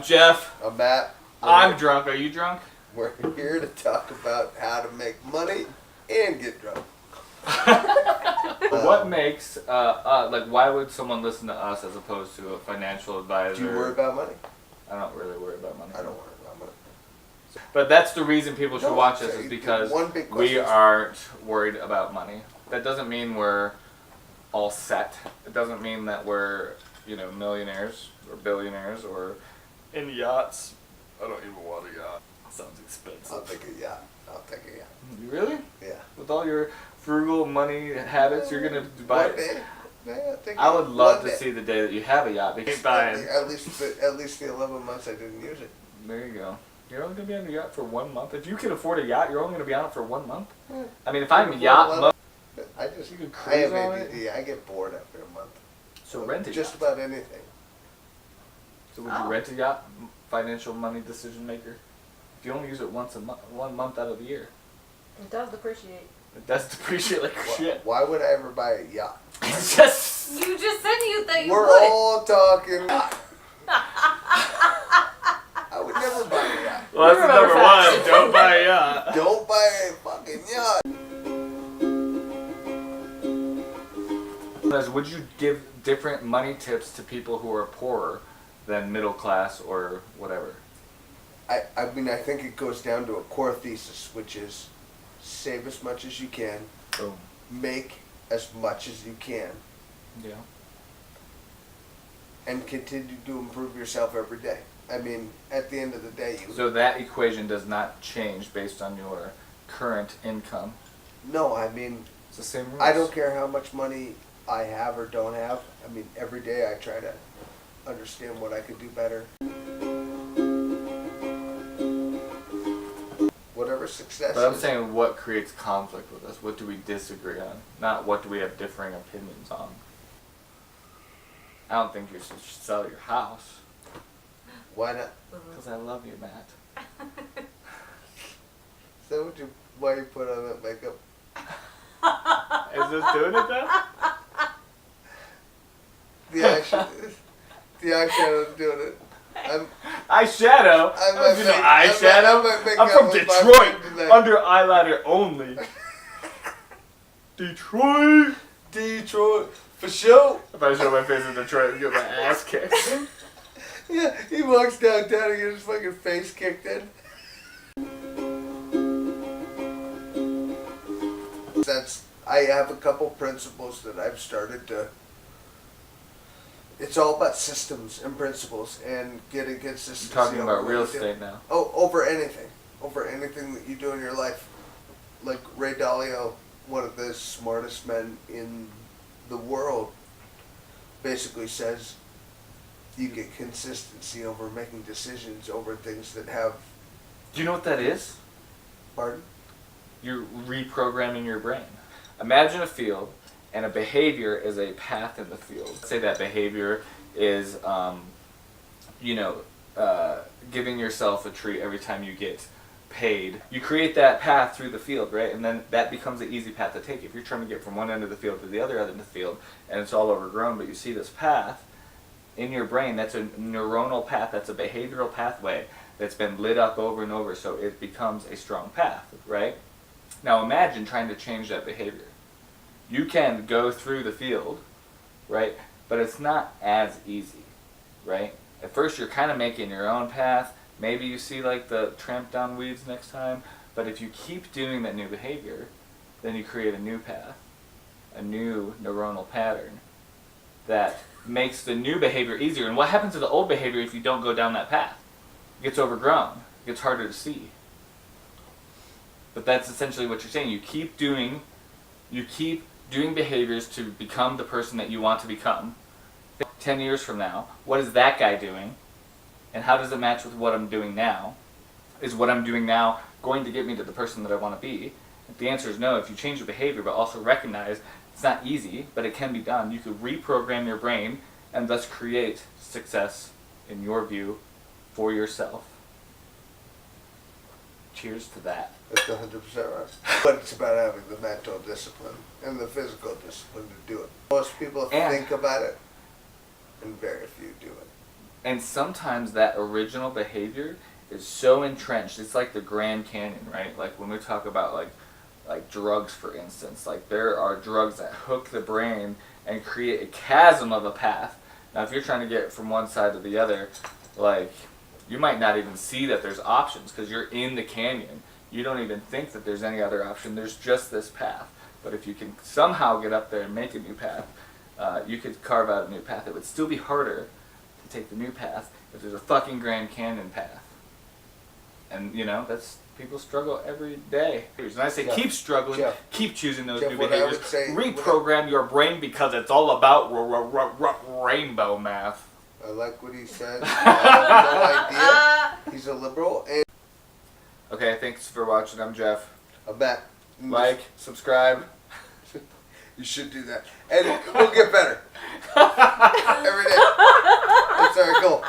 I'm Jeff. I'm Matt. I'm drunk. Are you drunk? We're here to talk about how to make money and get drunk. What makes, why would someone listen to us as opposed to a financial advisor? Do you worry about money? I don't really worry about money. I don't worry about money. But that's the reason people should watch us, is because we aren't worried about money. That doesn't mean we're all set. It doesn't mean that we're, millionaires or billionaires or in yachts. I don't even want a yacht. Sounds expensive. I'll take a yacht. You really? Yeah. With all your frugal money habits, you're gonna buy it. Yeah, I would love to see the day that you have a yacht. Because at least the 11 months I didn't use it. There you go. You're only gonna be on the yacht for 1 month. If you can afford a yacht, you're only gonna be on it for 1 month. Yeah. I mean, if I'm yacht, I have ADD. I get bored after a month. So rent a just yacht. about anything. So would you rent a yacht? Financial money decision maker. If you only use it once 1 month out of the year. It does depreciate. It does depreciate like shit. Why would I ever buy a yacht? It's just. You just said you thought you We're would. all talking. I would never buy a yacht. Well, that's number one. Don't buy a yacht. Don't buy a fucking yacht. Would you give different money tips to people who are poorer than middle class or whatever? I think it goes down to a core thesis, which is save as much as you can, Boom. make as much as you can, Yeah. and continue to improve yourself every day. I mean, at the end of the day, So that equation does not change based on your current income. No, I mean, It's the same rules. I don't care how much money I have or don't have. I mean, every day I try to understand what I could do better. Whatever success But I'm is. saying, what creates conflict with us? What do we disagree on? Not what do we have differing opinions on. I don't think you should sell your house. Why not? Because I love you, Matt. Is that why you put on that makeup? Is this doing it though? The eyeshadow's doing it. Eyeshadow? Eyeshadow? I'm from Detroit. Under eyeliner only. Detroit. For sure. If I show my face in Detroit, I'd get my ass kicked. Yeah, he walks downtown and gets his fucking face kicked in. I have a couple principles that I've started to. It's all about systems and principles and getting consistency. You're talking about over real what you do. estate now. Oh, over anything that you do in your life. Like Ray Dalio, one of the smartest men in the world, basically says you get consistency over making decisions over things that have. Do you know what that is? Pardon? You're reprogramming your brain. Imagine a field, and a behavior is a path in the field. Say that behavior is, giving yourself a treat every time you get paid. You create that path through the field, right? And then that becomes the easy path to take. If you're trying to get from one end of the field to the other end of the field, and it's all overgrown, but you see this path in your brain, that's a neuronal path, that's a behavioral pathway that's been lit up over and over, so it becomes a strong path, right? Now imagine trying to change that behavior. You can go through the field, right? But it's not as easy, right? At first you're kind of making your own path. Maybe you see like the tramp down weeds next time. But if you keep doing that new behavior, then you create a new path, a new neuronal pattern that makes the new behavior easier. And what happens to the old behavior if you don't go down that path? It gets overgrown. It gets harder to see. But that's essentially what you're saying. You keep doing behaviors to become the person that you want to become. 10 years from now, what is that guy doing? And how does it match with what I'm doing now? Is what I'm doing now going to get me to the person that I want to be? If the answer is no, if you change your behavior but also recognize it's not easy, but it can be done, you could reprogram your brain and thus create success, in your view, for yourself. Cheers to that. That's 100% right. But it's about having the mental discipline and the physical discipline to do it. Most people think about it, and very few do it. And sometimes that original behavior is so entrenched. It's like the Grand Canyon, right? Like when we talk about like drugs, for instance. Like there are drugs that hook the brain and create a chasm of a path. Now, if you're trying to get from one side to the other, like you might not even see that there's options because you're in the canyon. You don't even think that there's any other option. There's just this path. But if you can somehow get up there and make a new path, you could carve out a new path. It would still be harder to take the new path if there's a fucking Grand Canyon path. And you know, that's people struggle every day. And I say Jeff, keep struggling, Jeff, keep choosing those Jeff, new what I behaviors. would say- Reprogram your brain because it's all about rainbow math. I like what he said. I have no idea. He's a liberal, and Okay, thanks for watching. I'm Jeff. I'm back. Like, subscribe. You should do that, and we'll get better every day. That's our goal.